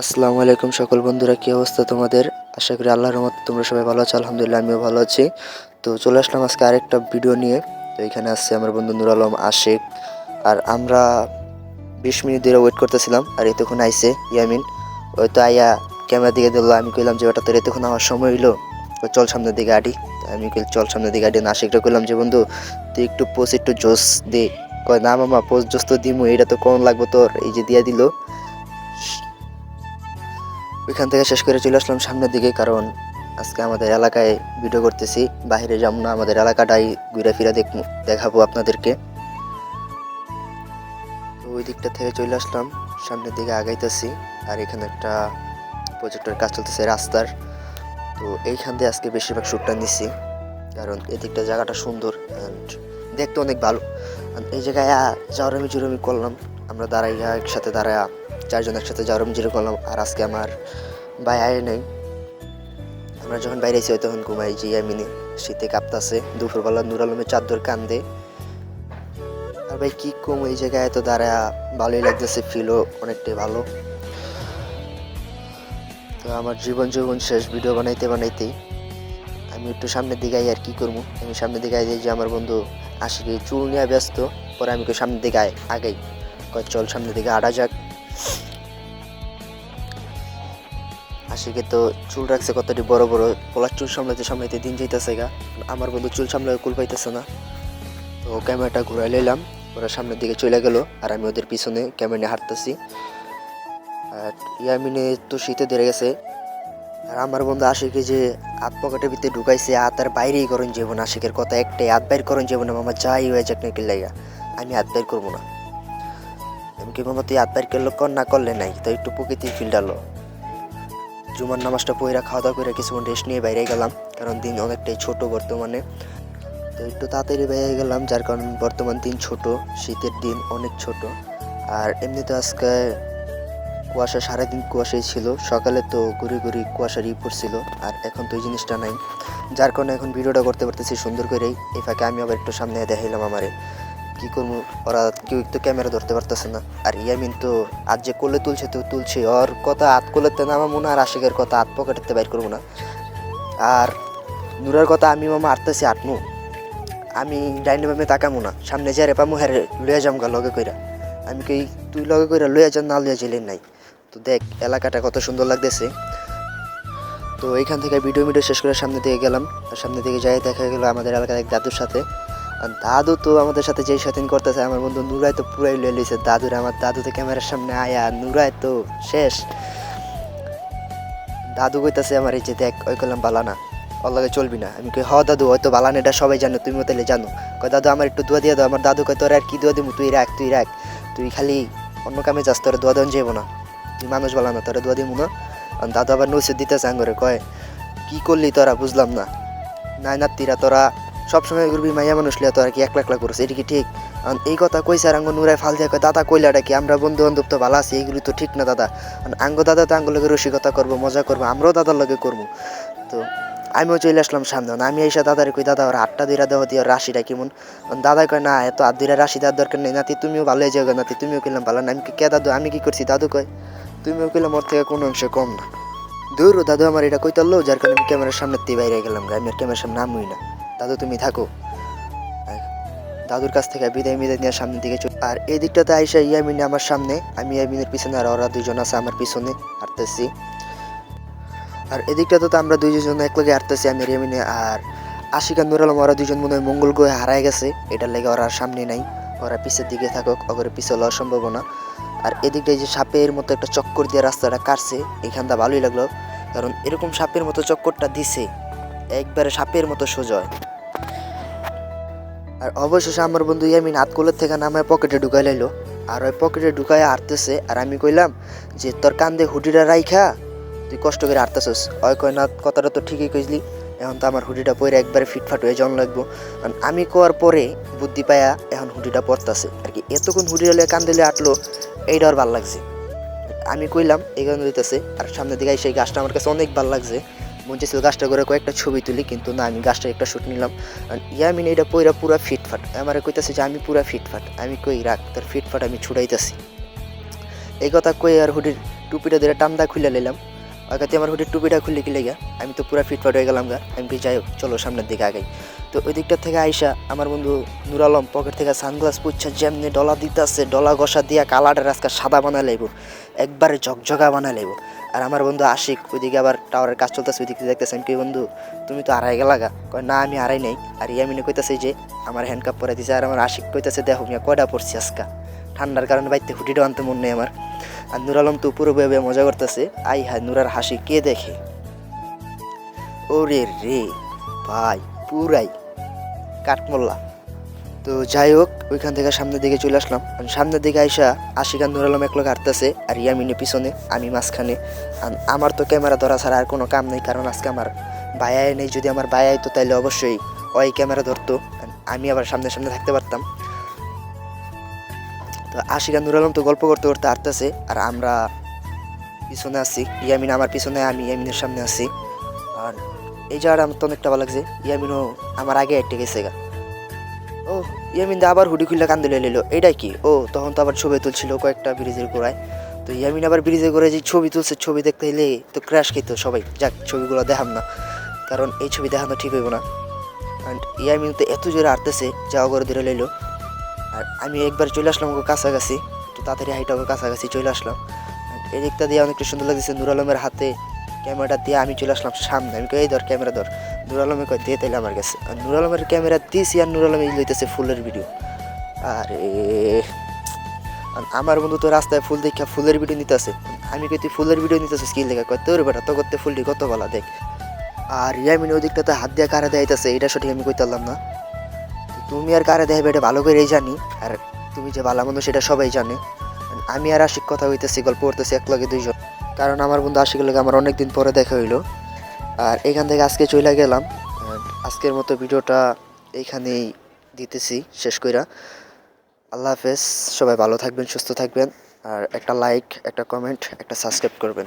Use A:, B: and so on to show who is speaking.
A: আসসালামু আলাইকুম সকল বন্ধুরা, কি অবস্থা তোমাদের? আশা করি আল্লাহর রহমতে তোমরা সবাই ভালো আছো। আলহামদুলিল্লাহ আমিও ভালো আছি। তো চলে আসলাম আজকে আরেকটা ভিডিও নিয়ে। তো এখানে আসছে আমার বন্ধু নুর আলম আশিক, আর আমরা 20 মিনিট ধরে ওয়েট করতেছিলাম। আর এতক্ষণ আইছে ইয়ামিন, ওই তো আইয়া ক্যামেরা দিকে দিল। আমি কইলাম যে ওটা তোর এতক্ষণ আমার সময় হইলো, চল সামনের দিকে আডি। আমি কই চল সামনের দিকে আডি। আশিকটা কইলাম যে বন্ধু তুই একটু পোজ একটু জোস দে। কয় না মামা, পোজ জোস তো দিমু, এটা তো কোন লাগবো তোর, এই যে দিয়া দিল। ওইখান থেকে শেষ করে চলে আসলাম সামনের দিকে, কারণ আজকে আমাদের এলাকায় ভিডিও করতেছি, বাইরে যাবো না, আমাদের এলাকাটাই ঘুরে ফিরে দেখাবো আপনাদেরকে। তো ওই দিকটা থেকে চলে আসলাম, সামনের দিকে আগাইতেছি। আর এখানে একটা প্রজেক্টের কাজ চলতেছে রাস্তার। তো এইখান দিয়ে আজকে বেশিরভাগ শ্যুটটা নিছি, কারণ এদিকটা জায়গাটা সুন্দর অ্যান্ড দেখতে অনেক ভালো। এই জায়গায় জাউরামি জুরামি করলাম, আমরা দাঁড়াইয়া একসাথে দাঁড়ায়া চারজন একসাথে জাউরামি জুরি করলাম। আর আজকে আমার ভাই আয় নাই, আমরা যখন বাইরে আছি তখন ঘুমাই যে ইয়ামিনে শীতে কাঁপতাছে। দুপুরবেলা নুর আলমের চাদর কান্দে। আর ভাই কি কম, এই জায়গায় এত দাঁড়া ভালোই লাগতেছে, ফিলও অনেকটাই ভালো। তো আমার জীবন শেষ ভিডিও বানাইতে বানাইতেই আমি একটু সামনের দিকে আই। আর কি করবো, আমি সামনের দিকে আই যে আমার বন্ধু আশিকে চুল নিয়ে ব্যস্ত। পরে আমি সামনের দিকে আগাই, চল সামনের দিকে আড়া যাক। আশিকে তো চুল রাখছে কতটি বড় বড়, পোলার চুল সামলাইতে সামলাইতে দিন যাইতেছে গা। আমার বন্ধু চুল সামলাতে কুল পাইতেছে না। তো ক্যামেরাটা ঘুরাই লইলাম, ওরা সামনের দিকে চলে গেল আর আমি ওদের পিছনে ক্যামেরা নিয়ে হাঁটতেছি। আর ইয়ামিনে তো শীতে ধরে গেছে। আর আমার বন্ধু আশিকে যে হাত পকেটের ভিতরে ঢুকাইছে, হাত আর বাইরেই করুন যাবো না। আশিকের কথা একটাই, হাত বাইর করুন যাবো না মামা, যাই হয়ে যাক নাকি লাইগা, আমি হাত বাইর করবো না। আমি কি মামা তুই হাত বাইর করলে কর, না করলে নাই, তো একটু প্রকৃতির ফিল্ড আলো। জুমার নামাজটা পইরা খাওয়া দাওয়া করে কিছুক্ষণ রেস্ট নিয়ে বাইরে গেলাম, কারণ দিন অনেকটাই ছোট বর্তমানে। তো একটু তাড়াতাড়ি বাইরে গেলাম, যার কারণে বর্তমান দিন ছোট, শীতের দিন অনেক ছোট। আর এমনিতে আজকে কুয়াশা, সারাদিন কুয়াশাই ছিল। সকালে তো ঘুরি ঘুরি কুয়াশারই পড়ছিল, আর এখন তো এই জিনিসটা নাই, যার কারণে এখন ভিডিওটা করতে পারতেছি সুন্দর করেই। এই ফাঁকে আমি আবার একটু সামনে দেখাইলাম আমারে। কি করবো, ওরা কেউ একটু ক্যামেরা ধরতে পারতেছে না। আর ইয়ামিন তো আজ যে কোলে তুলছে তো তুলছে, ওর কথা হাত কোলেতে নামাবো না, আর আশিকের কথা হাত পকেটেতে বাইর করবো না। আর নুরার কথা আমি মামা আটতেছি আটমু, আমি ডাইনে বামে তাকামো না, সামনে যারে পামু হ্যারে লইয়া যাম গা লগে কইরা। আমি কই তুই লগে কইরা লইয়া যান, না লইয়া যাইলেন নাই। তো দেখ এলাকাটা কত সুন্দর লাগতেছে। তো এইখান থেকে ভিডিও শেষ করে সামনে দিকে গেলাম। আর সামনে দিকে যাই দেখা গেল আমাদের এলাকার এক দাদুর সাথে। আর দাদু তো আমাদের সাথে যেই সাথে করতেছে, আমার বন্ধু নুরাই তো পুরাই লয়ে লইছে দাদুরে। আমার দাদু তো ক্যামেরার সামনে আয়া, নুরাই তো শেষ। দাদু কইতাছে আমার এই যে দেখ, ওই করলাম বালানা, ওর লগে চলবি না। আমি কই হ দাদু, হয়তো বালানা এটা সবাই জানো, তুমিও তাহলে জানো। কয় দাদু আমার একটু দোয়া দিয়ে দাও। আমার দাদু কয় তোর আর কি দোয়া দিমু, তুই রাখ তুই রাখ, তুই খালি অন্য কামে যাস, তোরা দোয়া দেন যাবো না, তুই মানুষ বালানা, তোরা দোয়া দিমু না। দাদু আবার নৈশদ দিতে চান করে, কয় কি করলি তোরা, বুঝলাম না। নাই নাতিরা তোরা সবসময় করবি মাইয়া মানুষ লিয়া, তোরা কি একলা একলা করছিস, এটা কি ঠিক? এই কথা কইছে। আর আঙ্গ নুরায় ফাল দিয়ে কয় দাদা কইলাটা কি, আমরা বন্ধু বান্ধব তো ভালো আছি, এইগুলি তো ঠিক না দাদা। আঙ্গ দাদা তো আঙ্গ লগে রসিকতা করবো, মজা করবো, আমরাও দাদার লগে করবো। তো আমিও চলে আসলাম সামনে। আমি এসে দাদারে কই দাদা ওর 8টা দুইরা দেওয়া দিয়ে রাশিটা কেমন। দাদা কয় না এত 8 দুইরা রাশি দেওয়ার দরকার নেই নাতি, তুমিও ভালো হয়ে যাবে নাতি, তুমিও কিনলাম ভালো না। আমি কে দাদু, আমি কি করছি? দাদু কয় তুমিও কিনলাম ওর থেকে কোনো অংশ কম না। দূর দাদু আমার এটা কইতারলো, যার কারণে আমি ক্যামেরার সামনে দিয়ে বাইরে গেলাম। আমি আর ক্যামেরার সামনে নামুই না, দাদু তুমি থাকো। দাদুর কাছ থেকে বিদায় নিয়ে সামনের দিকে চল। আর এই দিকটাতে আইসা ইয়ামিন আমার সামনে, আমি ইয়ামিনের পিছনে, আর ওরা দুজন আছে আমার পিছনে হাঁটতেছি। আর এদিকটাতে তো আমরা দুইজন একলগে হাঁটতেছি, আমি ইয়ামিনে। আর আশিক আর নুর আলম ওরা দুজন মনে হয় মঙ্গল গ্রহে হারায় গেছে, এটার লেগে ওরা সামনে নাই, ওরা পিছের দিকে থাকুক, ওদের পিছে লওয়ার সম্ভাবনা। আর এদিকটায় যে সাপের মতো একটা চক্কর দিয়ে রাস্তাটা কাটছে, এখানটা ভালোই লাগলো, কারণ এরকম সাপের মতো চক্করটা দিছে একবারে সাপের মতো সোজা। আর অবশেষে আমার বন্ধু ইয়ামিন হাত কোলের থেকে নামায় পকেটে ঢুকাই লাইলো। আর ওই পকেটে ঢুকাই হাঁটতেছে। আর আমি কইলাম যে তোর কান্দে হুডিটা রাইখা তুই কষ্ট করে হাঁটতেছিস। ওই কয় না কথাটা তো ঠিকই কইলি, এখন তো আমার হুডিটা পরে একবারে ফিটফাট হয়ে যাওয়ান লাগবো। আমি কোয়ার পরে বুদ্ধি পায়া এখন হুডিটা পরতাছে আর কি। এতক্ষণ হুডিটা লিয়ে কান্দিলে আটলো, এইটা আর ভাল লাগছে। আমি কইলাম এই কারণে দিতেছে। আর সামনের দিকে সেই গাছটা আমার কাছে অনেক ভালো লাগছে, মন চাইছিল গাছটা করে কয়েকটা ছবি তুলি, কিন্তু না, আমি গাছটা একটা শ্যুট নিলাম। আর ইয়ামিন এটা পইরা পুরা ফিটফাট, আমার কইতাছে যে আমি পুরা ফিটফাট। আমি কই রাখ তোর ফিটফাট, আমি ছুটাইতেছি। এই কথা কই আর হুডির টুপিটা ধরে টান্দা খুলে নিলাম। আগাতে আমার হুডির টুপিটা খুলে কি লেগে আমি তো পুরো ফিটফাট হয়ে গেলাম গা। আমি কি যাই হোক চলো সামনের দিকে আগাই। তো ওই দিকটা থেকে আইসা আমার বন্ধু নুর আলম পকেট থেকে সানগ্লাস পুচ্ছা যেমনি ডলা দিতেছে, ডলা ঘষা দিয়া কালারের আজকে সাদা বানা লাইব, একবারে ঝকঝকা বানা লাইব। আর আমার বন্ধু আশিক ওইদিকে আবার টাওয়ারের কাজ চলতেছে, ওইদিকে দেখতেছে। আমি কি বন্ধু তুমি তো আড়াই গেলা গা? কয় না আমি আড়াই নেই। আর ইয়ামিনে কইতাছে যে আমার হ্যান্ডকাপ পরে দিছে। আর আমার আশিক কইতাছে দেখো মিয়া কয়টা পড়ছি আজকা, ঠান্ডার কারণে বাইতে হুডিটা আনতে মন নেই আমার। আর নুর আলম তো পুরো বেবে মজা করতেছে। আই হ্যাঁ নুরার হাসি কে দেখে, ওরে রে ভাই পুরাই কাঠমোল্লা। তো যাই হোক ওইখান থেকে সামনের দিকে চলে আসলাম। সামনের দিকে আইসা আশিক আর নুর আলম এক লোক হাঁটতেছে আর ইয়ামিনে পিছনে, আমি মাঝখানে। আর আমার তো ক্যামেরা ধরা ছাড়া আর কোনো কাম নেই, কারণ আজকে আমার বায়ায় নেই। যদি আমার বায়াই তো তাইলে অবশ্যই ওই ক্যামেরা ধরতো, আমি আবার সামনে সামনে থাকতে পারতাম। তো আশিক আর নুর আলম তো গল্প করতে করতে হাঁটতেছে আর আমরা পিছনে আছি। ইয়ামিন আমার পিছনে, আমি ইয়ামিনের সামনে আছি। আর এই জায়গাটা আমার তো অনেকটা ভালো লাগছে। ইয়ামিনও আমার আগে হেঁটে গেছে গা। ও ইয়ামিন দা আবার হুডি খুললে কান দিলে নিল, এইটাই কি? ও তখন তো আবার ছবি তুলছিল কয়েকটা ব্রিজের গোড়ায়। তো ইয়ামিন আবার ব্রিজের গোড়ায় যে ছবি তুলছে, ছবি দেখতে এলে তো ক্র্যাশ খেত সবাই। যাক ছবিগুলো দেখাম না, কারণ এই ছবি দেখানো ঠিক হইব না। অ্যান্ড ইয়ামিন তো এত জোরে হাঁটতেছে যাওয়া করে ধরে লইলো। আর আমি একবার চলে আসলাম ওকে কাছাকাছি, তো তাড়াতাড়ি হাইটা ওকে কাছাকাছি চলে আসলাম। এই দিকটা দিয়ে অনেকটা সুন্দর লাগতেছে। নুর আলমের হাতে ক্যামেরাটা দিয়ে আমি চলে আসলাম সামনে। আমি কই এই ধর ক্যামেরা ধর। নুর আলমে কয় দিয়ে তাইলে আমার কাছে। আর নুর আলমের ক্যামেরা দিয়েছি আর নুর আলম লইতেছে ফুলের ভিডিও। আরে আমার বন্ধু তো রাস্তায় ফুল দেখা ফুলের ভিডিও নিতেছে। আমি কই তুই ফুলের ভিডিও নিতেছিস কি লেখা? কয় তোর বেটা তো করতে ফুলটি কত ভালো দেখ। আর ইয়ামিন ওই দিকটাতে হাত দিয়ে কারে দেখাইতেছে, এটা সঠিক আমি কইতে পারলাম না। তুমি আর কারে দেখাবে এটা ভালো করেই জানি। আর তুমি যে ভালো মন্দ সেটা সবাই জানে। আমি আর আশিক কথা হইতেছি, গল্প করতেছি এক লগে দুইজন, কারণ আমার বন্ধু আশিকের লগে আমার অনেকদিন পরে দেখা হইলো। আর এখান থেকে আজকে চলে গেলাম। আজকের মতো ভিডিওটা এইখানেই দিতেছি শেষ কইরা। আল্লাহ হাফেজ, সবাই ভালো থাকবেন, সুস্থ থাকবেন। আর একটা লাইক, একটা কমেন্ট, একটা সাবস্ক্রাইব করবেন।